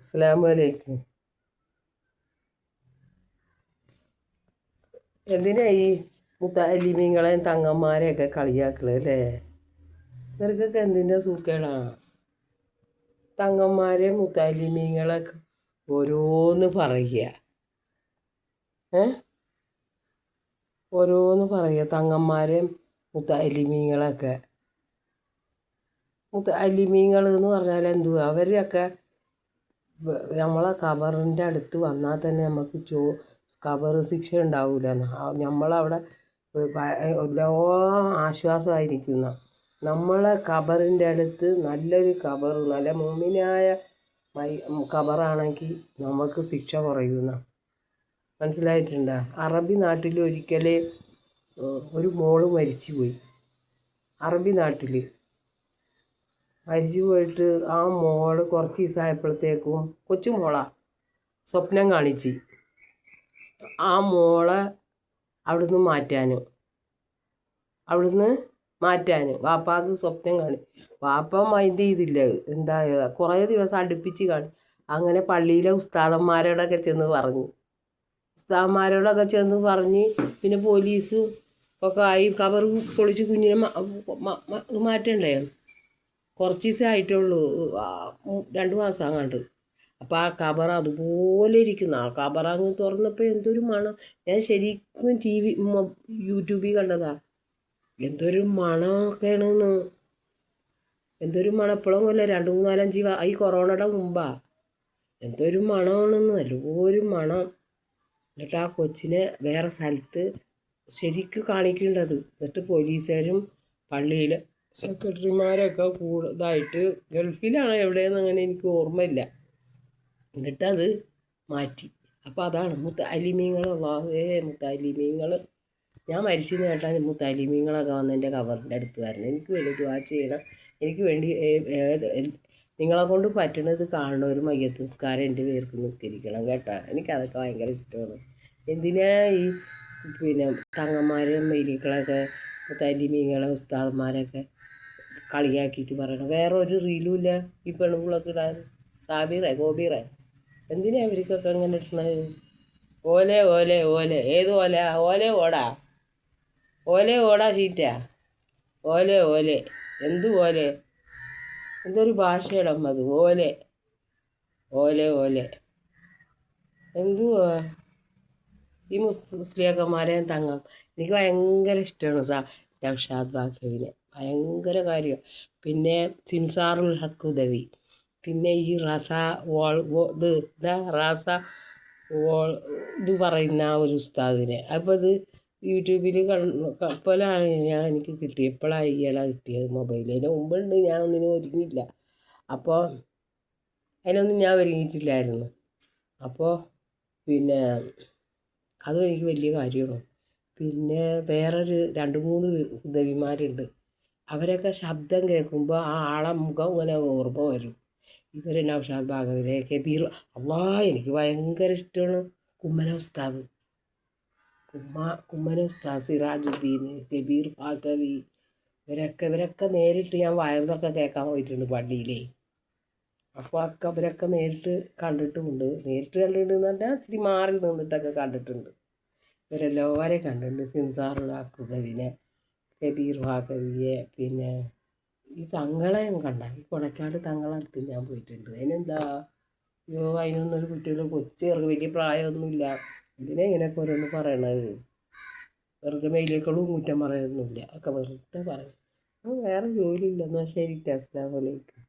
അസ്സലാമു അലൈക്കും. എന്തിനാ ഈ മുത്തല്ലിമീങ്ങളെയും തങ്ങന്മാരെയൊക്കെ കളിയാക്കണത് അല്ലേ? ഇവർക്കൊക്കെ എന്തിൻ്റെ സൂക്കേടാ? തങ്ങന്മാരെയും മുത്തല്ലിമീങ്ങളൊക്കെ ഓരോന്ന് പറയുക, ഓരോന്ന് പറയുക. തങ്ങന്മാരെയും മുത്തല്ലിമീങ്ങളൊക്കെ മുത്തല്ലിമീങ്ങൾ എന്ന് പറഞ്ഞാൽ എന്തുവാ? അവരൊക്കെ നമ്മളെ ഖബറിൻ്റെ അടുത്ത് വന്നാൽ തന്നെ നമുക്ക് ഖബർ ശിക്ഷ ഉണ്ടാവില്ല. നമ്മളവിടെ എല്ലാ ആശ്വാസമായിരിക്കുന്ന നമ്മളെ ഖബറിൻ്റെ അടുത്ത് നല്ലൊരു ഖബർ, നല്ല മുഅ്മിനായ ഖബറാണെങ്കിൽ നമുക്ക് ശിക്ഷ കുറയുന്ന മനസ്സിലായിട്ടുണ്ടോ? അറബി നാട്ടിൽ ഒരിക്കൽ ഒരു മോള് മരിച്ചു പോയി. അറബി നാട്ടിൽ മരിച്ചു പോയിട്ട് ആ മോള് കുറച്ച് ദിവസമായപ്പോഴത്തേക്കും കൊച്ചു മോളാ സ്വപ്നം കാണിച്ച് ആ മോളെ അവിടുന്ന് മാറ്റാൻ വാപ്പാക്ക് സ്വപ്നം കാണി. വാപ്പ മൈൻഡ് ചെയ്തില്ല. എന്താ കുറേ ദിവസം അടുപ്പിച്ച് കാണി. അങ്ങനെ പള്ളിയിലെ ഉസ്താദന്മാരോടൊക്കെ ചെന്ന് പറഞ്ഞ് പിന്നെ പോലീസും ഒക്കെ ആയി. കവർ പൊളിച്ച് കുഞ്ഞിനെ മാറ്റണ്ടേ? കുറച്ച് ദിവസമേ ആയിട്ടുള്ളൂ, 2 മാസം അങ്ങാണ്ട്. അപ്പോൾ ആ ഖബർ അതുപോലെ ഇരിക്കുന്നു. ആ ഖബർ അങ്ങ് തുറന്നപ്പോൾ എന്തൊരു മണം! ഞാൻ ശരിക്കും യൂട്യൂബിൽ കണ്ടതാ. എന്തൊരു മണമൊക്കെയാണെന്ന്, എന്തൊരു മണം! എപ്പോഴും അല്ല, 2, 3, 5 ഈ കൊറോണയുടെ മുമ്പാ. എന്തൊരു മണമാണെന്ന്, നല്ലൊരു മണം. എന്നിട്ട് ആ കൊച്ചിനെ വേറെ സ്ഥലത്ത് ശരിക്കും കാണിക്കേണ്ടത്. എന്നിട്ട് പോലീസുകാരും പള്ളിയിൽ സെക്രട്ടറിമാരൊക്കെ കൂടുതലായിട്ട് ഗൾഫിലാണ് എവിടെയെന്ന് അങ്ങനെ എനിക്ക് ഓർമ്മയില്ല. എന്നിട്ടത് മാറ്റി. അപ്പോൾ അതാണ് മുത്തല്ലിമീങ്ങൾ. മുത്തല്ലിമീങ്ങൾ ഞാൻ മരിച്ചെന്ന് കേട്ടാൽ മുത്തല്ലിമീങ്ങളൊക്കെ വന്ന് എൻ്റെ ഖബറിൻ്റെ അടുത്ത് വരണം, എനിക്ക് വേണ്ടി ദുആ ചെയ്യണം, എനിക്ക് വേണ്ടി നിങ്ങളെ കൊണ്ട് പറ്റുന്നത് കാണണം. ഒരു മയ്യത്ത് നിസ്കാരം എൻ്റെ പേർക്ക് നിസ്കരിക്കണം കേട്ടോ. എനിക്കതൊക്കെ ഭയങ്കര ഇഷ്ടമാണ്. എന്തിനാ ഈ തങ്ങന്മാരെയും മൈലികളൊക്കെ മുത്തല്ലിമീങ്ങളെ ഉസ്താദന്മാരൊക്കെ കളിയാക്കിയിട്ട് പറയണം? വേറെ ഒരു റീലും ഇല്ല ഈ പെണ്ണുങ്ങളൊക്കെ ഇടാൻ. ഗോബീറെ എന്തിനാ അവർക്കൊക്കെ ഇങ്ങനെ ഇട്ടണത്? ഓലെ ഓലെ ഓലെ ഏത് ഓല? ഓടാ ഷീറ്റാ? ഓലെ എന്ത് ഓലെ? എന്തൊരു ഭാഷയുടെ അത്? ഓലെ എന്തുവാ ഈ മുസ്ലിയാക്കന്മാരെയും എനിക്ക് ഭയങ്കര ഇഷ്ടമാണ് നൗഷാദ് ബാഖവിനെ, ഭയങ്കര കാര്യമാണ്. പിന്നെ സിംസാറുൽ ഹക്ക് ഉദവി, പിന്നെ ഈ ഇത് പറയുന്ന ഒരു ഉസ്താദിനെ. അപ്പോൾ ഇത് യൂട്യൂബിൽ എപ്പോഴാണ് എനിക്ക് കിട്ടിയത്, എപ്പോഴാണ് ഇയാളെ കിട്ടിയത് മൊബൈലിൽ? അതിന് മുമ്പുണ്ട്, ഞാൻ ഒന്നിനും ഒരുങ്ങിയില്ല. അപ്പോൾ അതിനൊന്നും ഞാൻ ഒരുങ്ങിയിട്ടില്ലായിരുന്നു. അപ്പോൾ പിന്നെ അതും എനിക്ക് വലിയ കാര്യമാണ്. പിന്നെ വേറൊരു 2-3 ഉദവിമാരുണ്ട്. അവരൊക്കെ ശബ്ദം കേൾക്കുമ്പോൾ ആ ആളെ മുഖം ഇങ്ങനെ ഓർമ്മ വരും. ഇവർ നൗഷാദ് ബാഖവിലെ കബീർ, എനിക്ക് ഭയങ്കര ഇഷ്ടമാണ്. കുമ്മന ഉസ്താദ്, സിറാജുദ്ദീൻ, കബീർ ബാഖവി, ഇവരൊക്കെ നേരിട്ട് ഞാൻ വയറിലൊക്കെ കേൾക്കാൻ പോയിട്ടുണ്ട് പള്ളിയിലേ. അപ്പോൾ അവരൊക്കെ നേരിട്ട് കണ്ടിട്ടുമുണ്ട്. എന്ന് പറഞ്ഞാൽ ഇച്ചിരി മാറി നിന്നിട്ടൊക്കെ കണ്ടിട്ടുണ്ട്. ഇവരെല്ലാവരെയും കണ്ടിട്ടുണ്ട്. സിംസാറുൽ ഹക്ക് ഉദവിനെ, കബീർ ബാഖവിയെ, പിന്നെ ഈ തങ്ങളെ കണ്ട ഈ കൊടക്കാട് തങ്ങളടുത്ത് ഞാൻ പോയിട്ടുണ്ട്. അതിനെന്താ അതിനൊന്നൊരു കുട്ടികൾ കൊച്ചേർക്ക് വലിയ പ്രായമൊന്നുമില്ല. ഇതിനെ ഇങ്ങനെയൊക്കെ ഓരോന്ന് പറയണത്? വെറുതെ മെയിലേക്കളും കുറ്റം പറയൊന്നുമില്ല, ഒക്കെ വെറുതെ പറയും. വേറെ ജോലിയില്ല. എന്നാൽ ശരി, അസ്സലാമു അലൈക്കും.